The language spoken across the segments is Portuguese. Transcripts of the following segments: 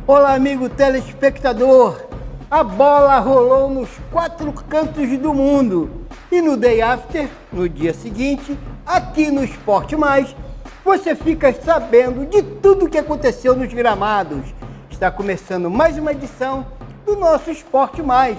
Olá, amigo telespectador. A bola rolou nos 4 cantos do mundo. E no Day After, no dia seguinte, aqui no Esporte Mais, você fica sabendo de tudo o que aconteceu nos gramados. Está começando mais uma edição do nosso Esporte Mais,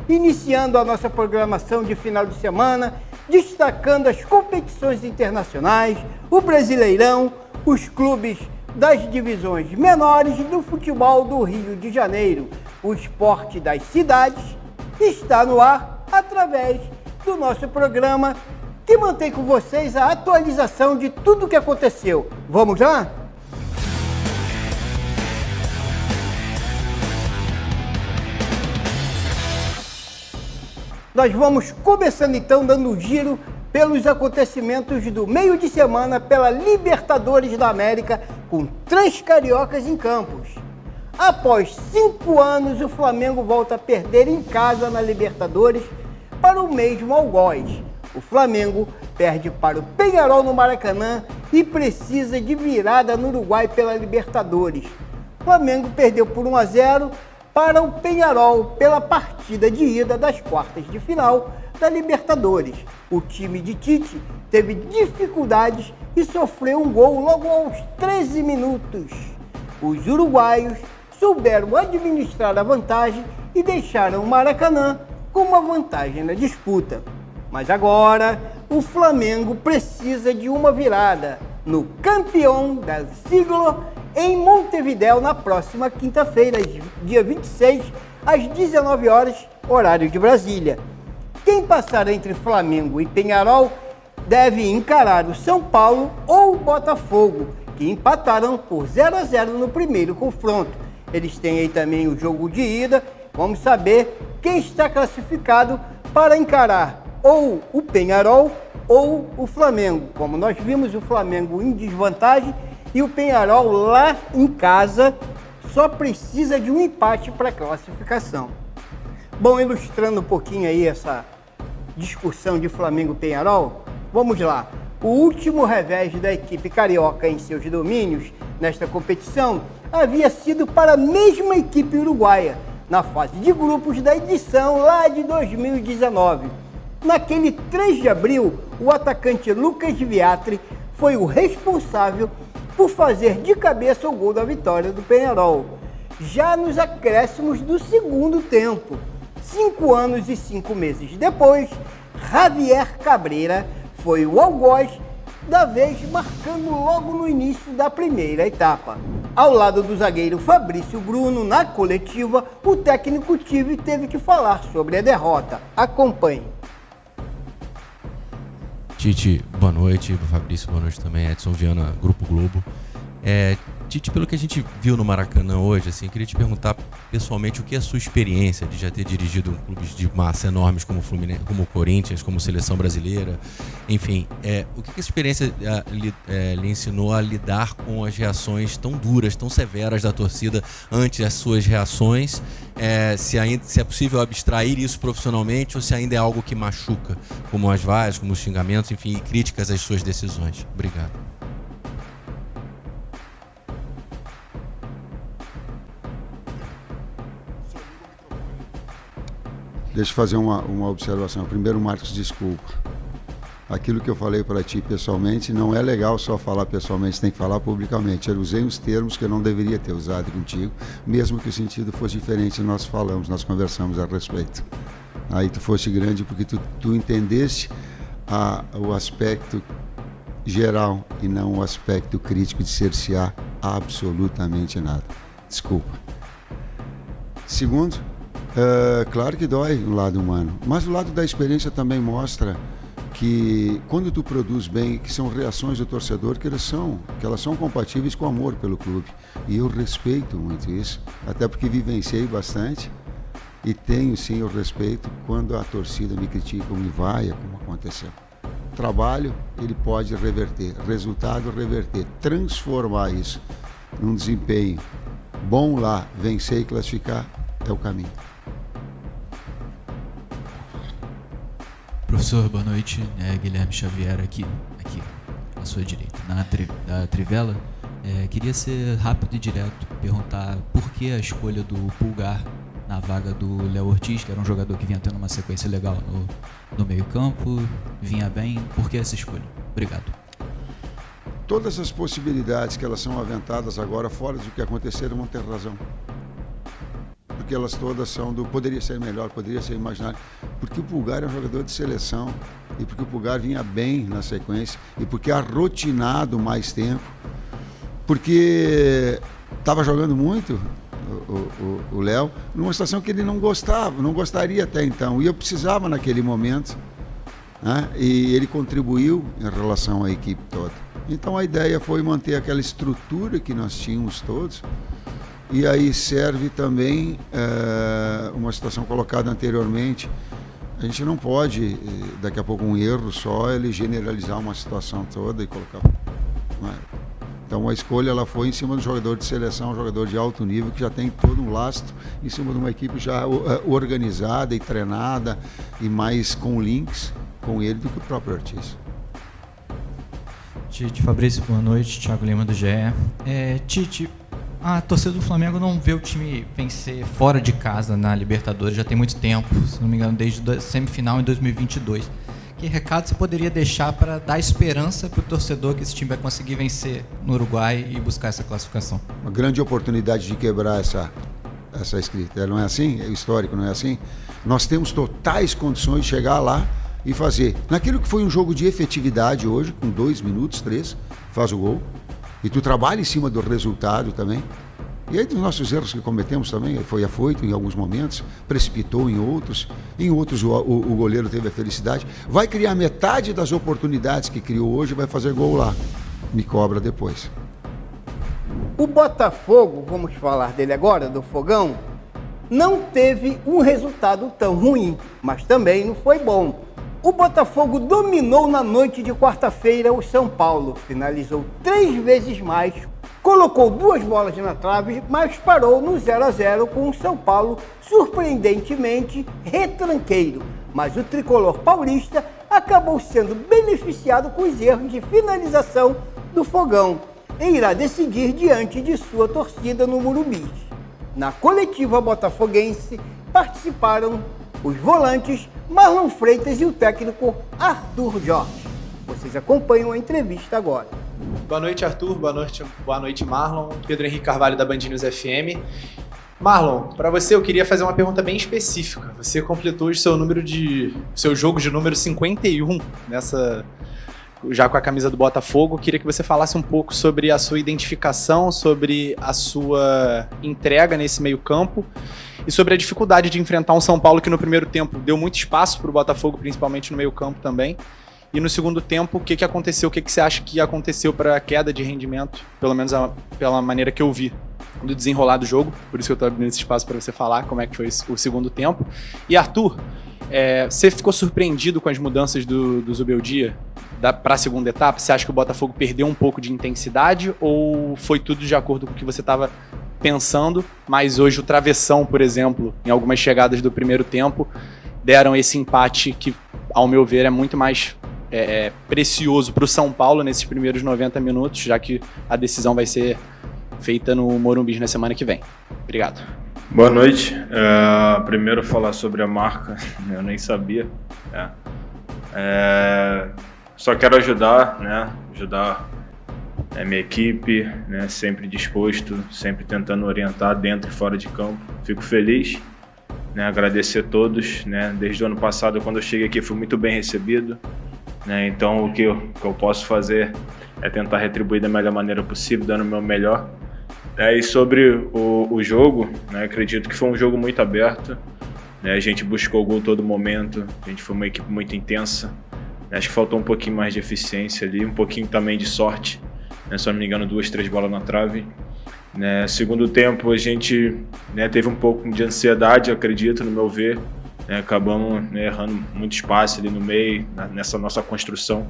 iniciando a nossa programação de final de semana, destacando as competições internacionais, o Brasileirão, os clubes das divisões menores do futebol do Rio de Janeiro. O esporte das cidades está no ar através do nosso programa, que mantém com vocês a atualização de tudo o que aconteceu. Vamos lá? Nós vamos começando então dando um giro pelos acontecimentos do meio de semana pela Libertadores da América, com 3 cariocas em campos. Após 5 anos, o Flamengo volta a perder em casa na Libertadores para o mesmo algoz. O Flamengo perde para o Peñarol no Maracanã e precisa de virada no Uruguai pela Libertadores. O Flamengo perdeu por 1-0 para o Peñarol pela partida de ida das quartas de final da Libertadores. O time de Tite teve dificuldades e sofreu um gol logo aos 13 minutos. Os uruguaios souberam administrar a vantagem e deixaram o Maracanã com uma vantagem na disputa. Mas agora o Flamengo precisa de uma virada no Campeão del Siglo em Montevidéu na próxima quinta-feira, dia 26, às 19 horas, horário de Brasília. Quem passar entre Flamengo e Peñarol deve encarar o São Paulo ou o Botafogo, que empataram por 0-0 no primeiro confronto. Eles têm aí também o jogo de ida. Vamos saber quem está classificado para encarar ou o Peñarol ou o Flamengo. Como nós vimos, o Flamengo em desvantagem e o Peñarol lá em casa só precisa de um empate para a classificação. Bom, ilustrando um pouquinho aí essa discussão de Flamengo e Peñarol, vamos lá. O último revés da equipe carioca em seus domínios nesta competição havia sido para a mesma equipe uruguaia, na fase de grupos da edição lá de 2019. Naquele 3 de abril, o atacante Lucas Viatri foi o responsável por fazer de cabeça o gol da vitória do Peñarol. Já nos acréscimos do segundo tempo, 5 anos e 5 meses depois, Javier Cabreira foi o algoz da vez, marcando logo no início da primeira etapa. Ao lado do zagueiro Fabrício Bruno, na coletiva, o técnico Tive teve que falar sobre a derrota. Acompanhe. Tite, boa noite. Fabrício, boa noite também. Edson Viana, Grupo Globo. Tite, pelo que a gente viu no Maracanã hoje, assim, queria te perguntar pessoalmente o que é a sua experiência de já ter dirigido clubes de massa enormes como o Fluminense, como o Corinthians, como Seleção Brasileira, enfim, o que essa experiência lhe ensinou a lidar com as reações tão duras, tão severas da torcida ante as suas reações, se é possível abstrair isso profissionalmente ou se ainda é algo que machuca, como as vaias, como os xingamentos, enfim, e críticas às suas decisões. Obrigado. Deixa eu fazer uma observação. Primeiro, Marcos, desculpa. Aquilo que eu falei para ti pessoalmente, não é legal só falar pessoalmente, tem que falar publicamente. Eu usei uns termos que eu não deveria ter usado contigo, mesmo que o sentido fosse diferente, nós conversamos a respeito. Aí tu foste grande porque tu entendeste o aspecto geral e não o aspecto crítico de cercear absolutamente nada. Desculpa. Segundo, claro que dói no lado humano, mas o lado da experiência também mostra que quando tu produz bem, que são reações do torcedor que elas são compatíveis com o amor pelo clube. E eu respeito muito isso, até porque vivenciei bastante e tenho sim o respeito quando a torcida me critica, me vaia, como aconteceu. Trabalho, ele pode reverter, resultado reverter, transformar isso num desempenho bom lá, vencer e classificar é o caminho. Professor, boa noite. Guilherme Xavier aqui à sua direita, da Trivela. Queria ser rápido e direto, perguntar por que a escolha do Pulgar na vaga do Léo Ortiz, que era um jogador que vinha tendo uma sequência legal no meio-campo, vinha bem? Por que essa escolha? Obrigado. Todas as possibilidades que elas são aventadas agora, fora do que aconteceram, vão ter razão. Porque elas todas são do poderia ser melhor, poderia ser imaginário. Porque o Pulgar é um jogador de seleção, e porque o Pulgar vinha bem na sequência, e porque é rotinado mais tempo, porque estava jogando muito o Léo, numa situação que ele não gostava, não gostaria até então, e eu precisava naquele momento, né? E ele contribuiu em relação à equipe toda. Então a ideia foi manter aquela estrutura que nós tínhamos todos, e aí serve também uma situação colocada anteriormente. A gente não pode, daqui a pouco um erro só, ele generalizar uma situação toda e colocar... Não é? Então a escolha ela foi em cima do jogador de seleção, um jogador de alto nível que já tem todo um lastro em cima de uma equipe já organizada e treinada e mais com links com ele do que o próprio Ortiz. Tite, Fabrício, boa noite. Thiago Lima do GE. Tite, a torcida do Flamengo não vê o time vencer fora de casa na Libertadores já tem muito tempo, se não me engano, desde a semifinal em 2022. Que recado você poderia deixar para dar esperança para o torcedor que esse time vai conseguir vencer no Uruguai e buscar essa classificação? Uma grande oportunidade de quebrar essa escrita. Não é assim? É histórico, não é assim? Nós temos totais condições de chegar lá e fazer. Naquilo que foi um jogo de efetividade hoje, com 2 minutos, 3, faz o gol. E tu trabalha em cima do resultado também. E aí dos nossos erros que cometemos também, foi afoito em alguns momentos, precipitou em outros o goleiro teve a felicidade. Vai criar metade das oportunidades que criou hoje, vai fazer gol lá. Me cobra depois. O Botafogo, vamos falar dele agora, do Fogão, não teve um resultado tão ruim, mas também não foi bom. O Botafogo dominou na noite de quarta-feira o São Paulo, finalizou 3 vezes mais, colocou 2 bolas na trave, mas parou no 0-0 com o São Paulo surpreendentemente retranqueiro. Mas o tricolor paulista acabou sendo beneficiado com os erros de finalização do Fogão e irá decidir diante de sua torcida no Morumbi. Na coletiva botafoguense participaram os volantes Marlon Freitas e o técnico Arthur Jorge. Vocês acompanham a entrevista agora. Boa noite, Arthur. Boa noite, Marlon. Pedro Henrique Carvalho, da Band News FM. Marlon, para você eu queria fazer uma pergunta bem específica. Você completou o seu jogo de número 51 já com a camisa do Botafogo. Queria que você falasse um pouco sobre a sua identificação, sobre a sua entrega nesse meio-campo e sobre a dificuldade de enfrentar um São Paulo que no primeiro tempo deu muito espaço para o Botafogo, principalmente no meio-campo também. E no segundo tempo, o que aconteceu? O que você acha que aconteceu para a queda de rendimento, pelo menos pela maneira que eu vi do desenrolar do jogo? Por isso que eu estou abrindo esse espaço para você falar como é que foi o segundo tempo. E Arthur, você ficou surpreendido com as mudanças do Zubeldia para a segunda etapa? Você acha que o Botafogo perdeu um pouco de intensidade ou foi tudo de acordo com o que você estava pensando, mas hoje o travessão, por exemplo, em algumas chegadas do primeiro tempo, deram esse empate que, ao meu ver, é muito mais precioso para o São Paulo nesses primeiros 90 minutos, já que a decisão vai ser feita no Morumbi na semana que vem. Obrigado. Boa noite. Primeiro falar sobre a marca, eu nem sabia. Só quero ajudar, ajudar a minha equipe, sempre disposto, sempre tentando orientar dentro e fora de campo. Fico feliz, agradecer a todos. Desde o ano passado, quando eu cheguei aqui, fui muito bem recebido. Então o que eu posso fazer é tentar retribuir da melhor maneira possível, dando o meu melhor. E sobre o jogo, acredito que foi um jogo muito aberto. A gente buscou o gol todo momento, a gente foi uma equipe muito intensa. Acho que faltou um pouquinho mais de eficiência ali, um pouquinho também de sorte. Se não me engano, 2, 3 bolas na trave. Segundo tempo, a gente teve um pouco de ansiedade, acredito, no meu ver. Acabamos errando muito espaço ali no meio, nessa nossa construção,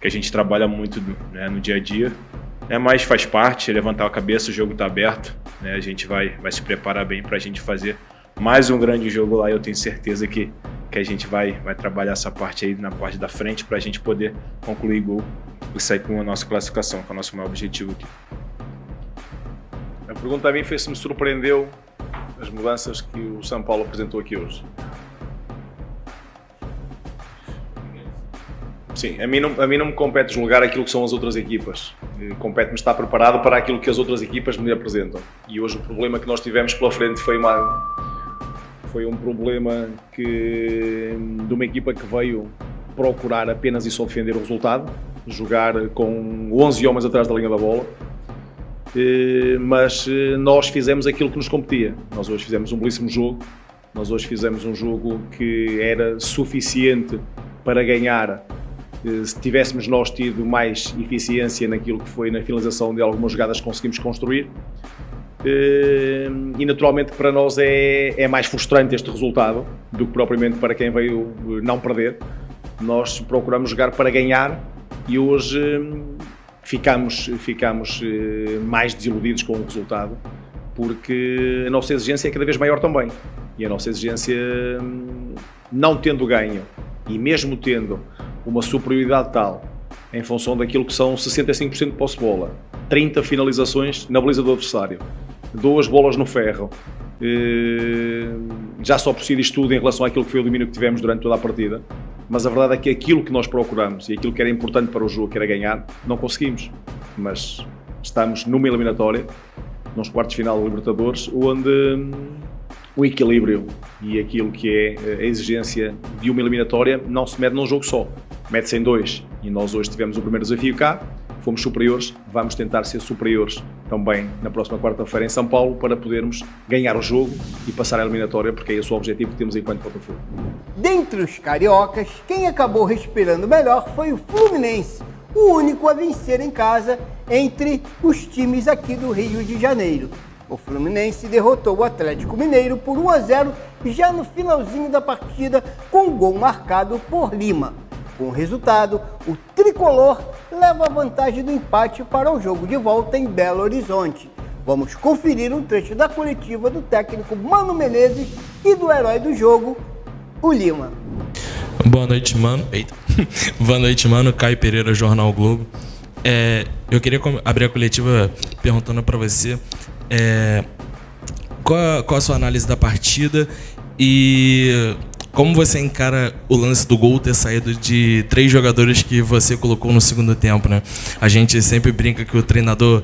que a gente trabalha muito no dia a dia. Mas faz parte, levantar a cabeça, o jogo está aberto. A gente vai se preparar bem para a gente fazer mais um grande jogo lá. Eu tenho certeza que a gente vai trabalhar essa parte aí na parte da frente para a gente poder concluir gol e sair com a nossa classificação, que é o nosso maior objetivo aqui. pergunta a mim foi se me surpreendeu as mudanças que o São Paulo apresentou aqui hoje. Sim, a mim não me compete julgar aquilo que são as outras equipas. Compete-me estar preparado para aquilo que as outras equipas me apresentam. E hoje o problema que nós tivemos pela frente foi um problema de uma equipa que veio procurar apenas e só defender o resultado, jogar com 11 homens atrás da linha da bola. Mas nós fizemos aquilo que nos competia. Nós hoje fizemos um belíssimo jogo. Nós hoje fizemos um jogo que era suficiente para ganhar. Se tivéssemos nós tido mais eficiência naquilo que foi na finalização de algumas jogadas que conseguimos construir. E naturalmente para nós é mais frustrante este resultado do que propriamente para quem veio não perder. Nós procuramos jogar para ganhar e hoje ficamos mais desiludidos com o resultado, porque a nossa exigência é cada vez maior também. E a nossa exigência, não tendo ganho e mesmo tendo uma superioridade tal em função daquilo que são 65% de posse de bola, 30 finalizações na baliza do adversário, 2 bolas no ferro, já só por si diz tudo em relação àquilo que foi o domínio que tivemos durante toda a partida, mas a verdade é que aquilo que nós procuramos e aquilo que era importante para o jogo, que era ganhar, não conseguimos. Mas estamos numa eliminatória, nos quartos de final do Libertadores, onde o equilíbrio e aquilo que é a exigência de uma eliminatória não se mede num jogo só, mede-se em 2. E nós hoje tivemos o primeiro desafio cá, fomos superiores, vamos tentar ser superiores também na próxima quarta-feira em São Paulo para podermos ganhar o jogo e passar a eliminatória, porque é esse o objetivo que temos enquanto Botafogo. Dentre os cariocas, quem acabou respirando melhor foi o Fluminense, o único a vencer em casa entre os times aqui do Rio de Janeiro. O Fluminense derrotou o Atlético Mineiro por 1-0 já no finalzinho da partida, com gol marcado por Lima. Com o resultado, o tricolor leva a vantagem do empate para o jogo de volta em Belo Horizonte. Vamos conferir um trecho da coletiva do técnico Mano Menezes e do herói do jogo, o Lima. Boa noite, Mano. Eita. Boa noite, Mano. Caio Pereira, Jornal Globo. Eu queria abrir a coletiva perguntando para você qual a sua análise da partida e como você encara o lance do gol ter saído de 3 jogadores que você colocou no segundo tempo, né? A gente sempre brinca que o treinador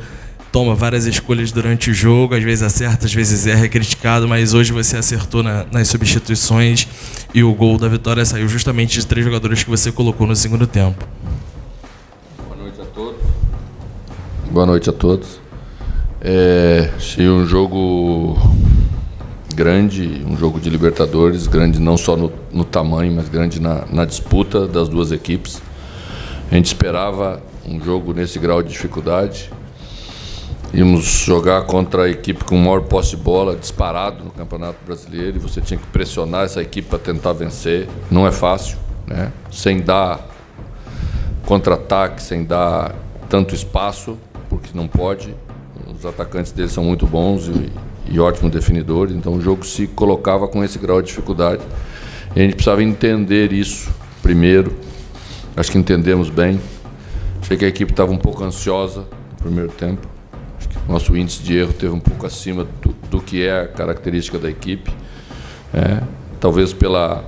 toma várias escolhas durante o jogo, às vezes acerta, às vezes erra, é criticado, mas hoje você acertou nas substituições e o gol da vitória saiu justamente de 3 jogadores que você colocou no segundo tempo. Boa noite a todos. Boa noite a todos. Achei um jogo grande, um jogo de Libertadores, grande não só no tamanho, mas grande na disputa das duas equipes. A gente esperava um jogo nesse grau de dificuldade. Íamos jogar contra a equipe com maior posse de bola, disparado no Campeonato Brasileiro, e você tinha que pressionar essa equipe para tentar vencer. Não é fácil, né? Sem dar contra-ataque, sem dar tanto espaço, porque não pode. Os atacantes deles são muito bons e ótimos definidores, então o jogo se colocava com esse grau de dificuldade. E a gente precisava entender isso primeiro. Acho que entendemos bem. Achei que a equipe estava um pouco ansiosa no primeiro tempo. Acho que o nosso índice de erro teve um pouco acima do que é a característica da equipe. Talvez pelo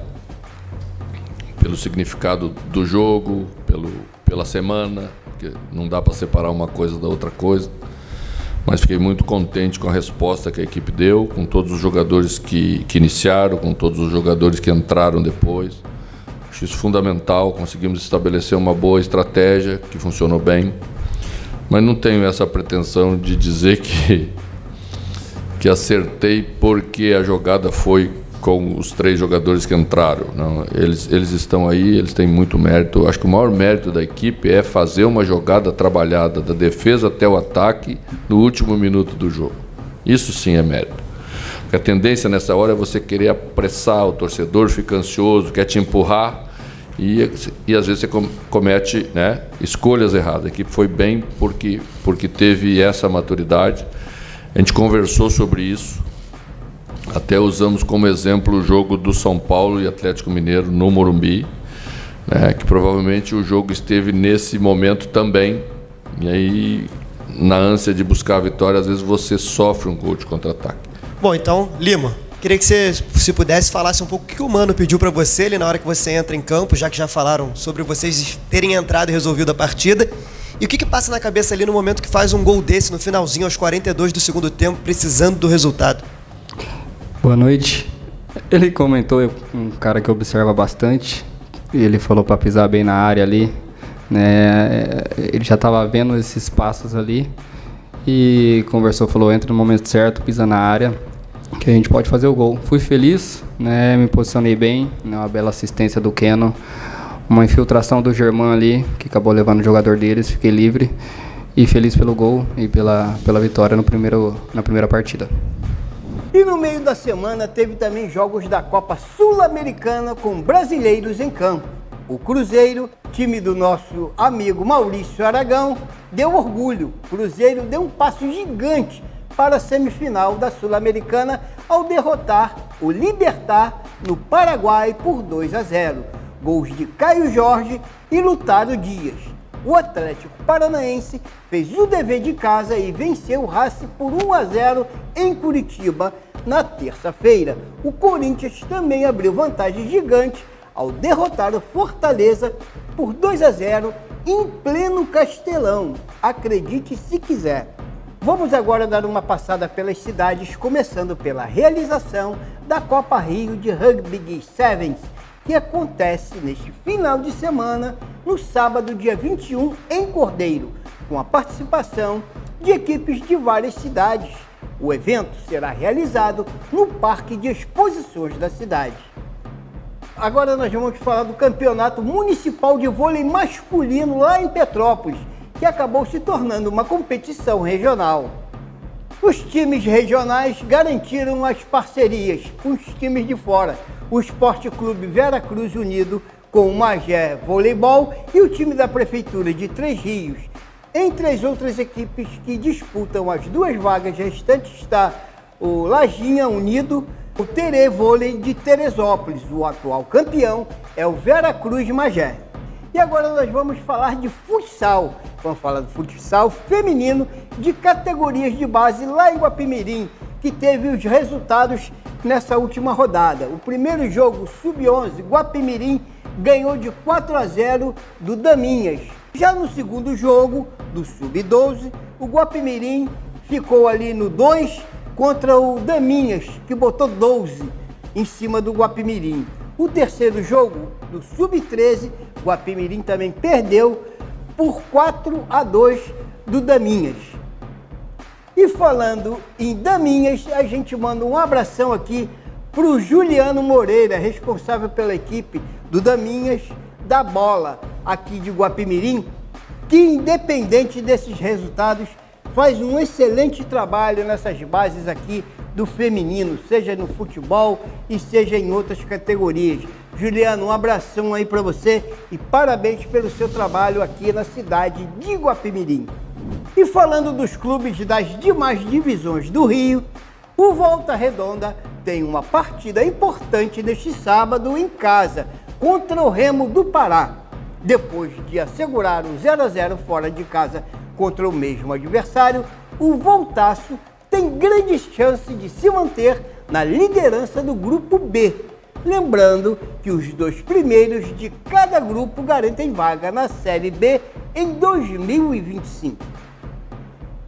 significado do jogo, pela semana, porque não dá para separar uma coisa da outra coisa. Mas fiquei muito contente com a resposta que a equipe deu, com todos os jogadores que iniciaram, com todos os jogadores que entraram depois. Acho isso fundamental, conseguimos estabelecer uma boa estratégia que funcionou bem. Mas não tenho essa pretensão de dizer que acertei porque a jogada foi com os 3 jogadores que entraram. Não, eles estão aí, eles têm muito mérito. Acho que o maior mérito da equipe é fazer uma jogada trabalhada da defesa até o ataque no último minuto do jogo. Isso sim é mérito. Porque a tendência nessa hora é você querer apressar o torcedor, fica ansioso, quer te empurrar e às vezes você comete, né, escolhas erradas. A equipe foi bem porque teve essa maturidade. A gente conversou sobre isso. Até usamos como exemplo o jogo do São Paulo e Atlético Mineiro no Morumbi, né, que provavelmente o jogo esteve nesse momento também. E aí na ânsia de buscar a vitória, às vezes você sofre um gol de contra-ataque. Bom, então, Lima, queria que você, se pudesse, falasse um pouco o que o Mano pediu para você ali na hora que você entra em campo, já que já falaram sobre vocês terem entrado e resolvido a partida. E o que passa na cabeça ali no momento que faz um gol desse, no finalzinho, aos 42 do segundo tempo, precisando do resultado? Boa noite. Ele comentou, um cara que observa bastante, e ele falou para pisar bem na área ali, né? Ele já estava vendo esses passos ali e conversou, falou, entra no momento certo, pisa na área, que a gente pode fazer o gol. Fui feliz, né? Me posicionei bem, né? Uma bela assistência do Keno, uma infiltração do Germán ali, que acabou levando o jogador deles, fiquei livre e feliz pelo gol e pela vitória na primeira partida. E no meio da semana teve também jogos da Copa Sul-Americana com brasileiros em campo. O Cruzeiro, time do nosso amigo Maurício Aragão, deu orgulho. O Cruzeiro deu um passo gigante para a semifinal da Sul-Americana ao derrotar o Libertad no Paraguai por 2-0. Gols de Caio Jorge e Lutário Dias. O Atlético Paranaense fez o dever de casa e venceu o Racing por 1-0 em Curitiba na terça-feira. O Corinthians também abriu vantagem gigante ao derrotar o Fortaleza por 2-0 em pleno Castelão. Acredite se quiser. Vamos agora dar uma passada pelas cidades, começando pela realização da Copa Rio de Rugby Sevens, que acontece neste final de semana, no sábado, dia 21, em Cordeiro, com a participação de equipes de várias cidades. O evento será realizado no Parque de Exposições da cidade. Agora nós vamos falar do Campeonato Municipal de Vôlei Masculino lá em Petrópolis, que acabou se tornando uma competição regional. Os times regionais garantiram as parcerias com os times de fora. O Esporte Clube Vera Cruz Unido com o Magé Voleibol e o time da Prefeitura de Três Rios. Entre as outras equipes que disputam as duas vagas restantes está o Lajinha Unido, o Terê Vôlei de Teresópolis. O atual campeão é o Vera Cruz Magé. E agora nós vamos falar de futsal. Vamos falar do futsal feminino de categorias de base lá em Guapimirim, que teve os resultados nessa última rodada. O primeiro jogo, Sub-11, Guapimirim ganhou de 4-0 do Daminhas. Já no segundo jogo, do Sub-12, o Guapimirim ficou ali no 2 contra o Daminhas, que botou 12 em cima do Guapimirim. O terceiro jogo, do Sub-13, o Guapimirim também perdeu por 4-2 do Daminhas. E falando em Daminhas, a gente manda um abração aqui para o Juliano Moreira, responsável pela equipe do Daminhas da Bola, aqui de Guapimirim, que independente desses resultados, faz um excelente trabalho nessas bases aqui do feminino, seja no futebol e seja em outras categorias. Juliano, um abração aí para você e parabéns pelo seu trabalho aqui na cidade de Guapimirim. E falando dos clubes das demais divisões do Rio, o Volta Redonda tem uma partida importante neste sábado em casa, contra o Remo do Pará. Depois de assegurar um 0-0 fora de casa contra o mesmo adversário, o Voltaço tem grandes chances de se manter na liderança do grupo B. Lembrando que os dois primeiros de cada grupo garantem vaga na Série B em 2025.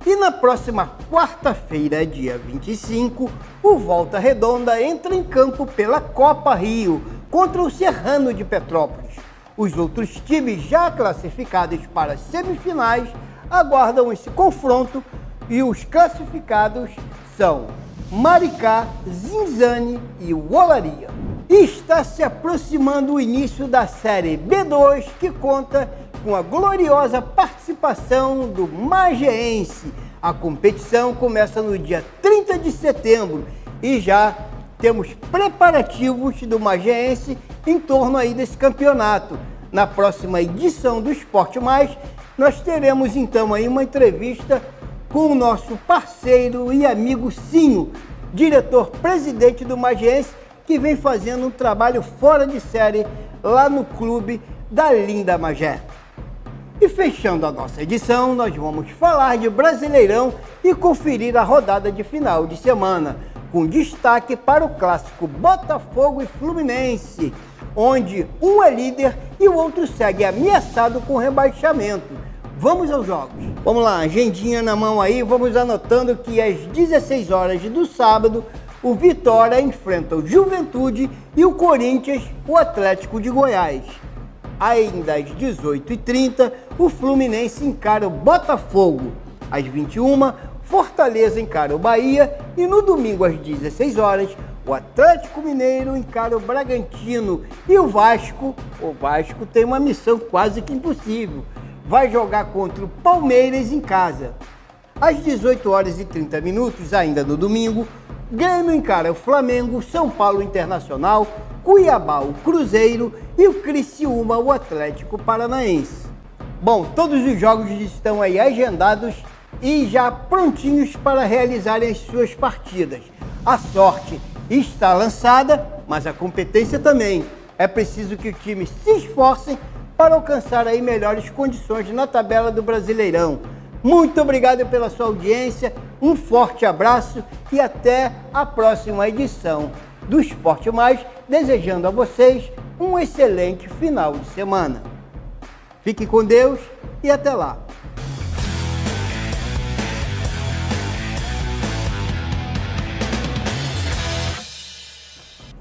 E na próxima quarta-feira, dia 25, o Volta Redonda entra em campo pela Copa Rio contra o Serrano de Petrópolis. Os outros times já classificados para as semifinais aguardam esse confronto e os classificados são Maricá, Zinzane e Olaria. E está se aproximando o início da Série B2, que conta com a gloriosa participação do Mageense. A competição começa no dia 30 de setembro e já temos preparativos do Mageense em torno aí desse campeonato. Na próxima edição do Esporte Mais, nós teremos então aí uma entrevista com o nosso parceiro e amigo Sinho, diretor-presidente do Mageense, que vem fazendo um trabalho fora de série lá no clube da linda Magé. E fechando a nossa edição, nós vamos falar de Brasileirão e conferir a rodada de final de semana, com destaque para o clássico Botafogo e Fluminense, onde um é líder e o outro segue ameaçado com rebaixamento. Vamos aos jogos. Vamos lá, agendinha na mão aí, vamos anotando que às 16 horas do sábado, o Vitória enfrenta o Juventude e o Corinthians, o Atlético de Goiás. Ainda às 18h30, o Fluminense encara o Botafogo. Às 21h, Fortaleza encara o Bahia. E no domingo, às 16 horas, o Atlético Mineiro encara o Bragantino. E o Vasco tem uma missão quase que impossível. Vai jogar contra o Palmeiras em casa. Às 18h30, ainda no domingo, Grêmio encara o Flamengo, São Paulo Internacional, Cuiabá o Cruzeiro e o Criciúma o Atlético Paranaense. Bom, todos os jogos estão aí agendados e já prontinhos para realizarem as suas partidas. A sorte está lançada, mas a competência também. É preciso que o time se esforcem para alcançar aí melhores condições na tabela do Brasileirão. Muito obrigado pela sua audiência, um forte abraço e até a próxima edição do Esporte Mais, desejando a vocês um excelente final de semana. Fique com Deus e até lá.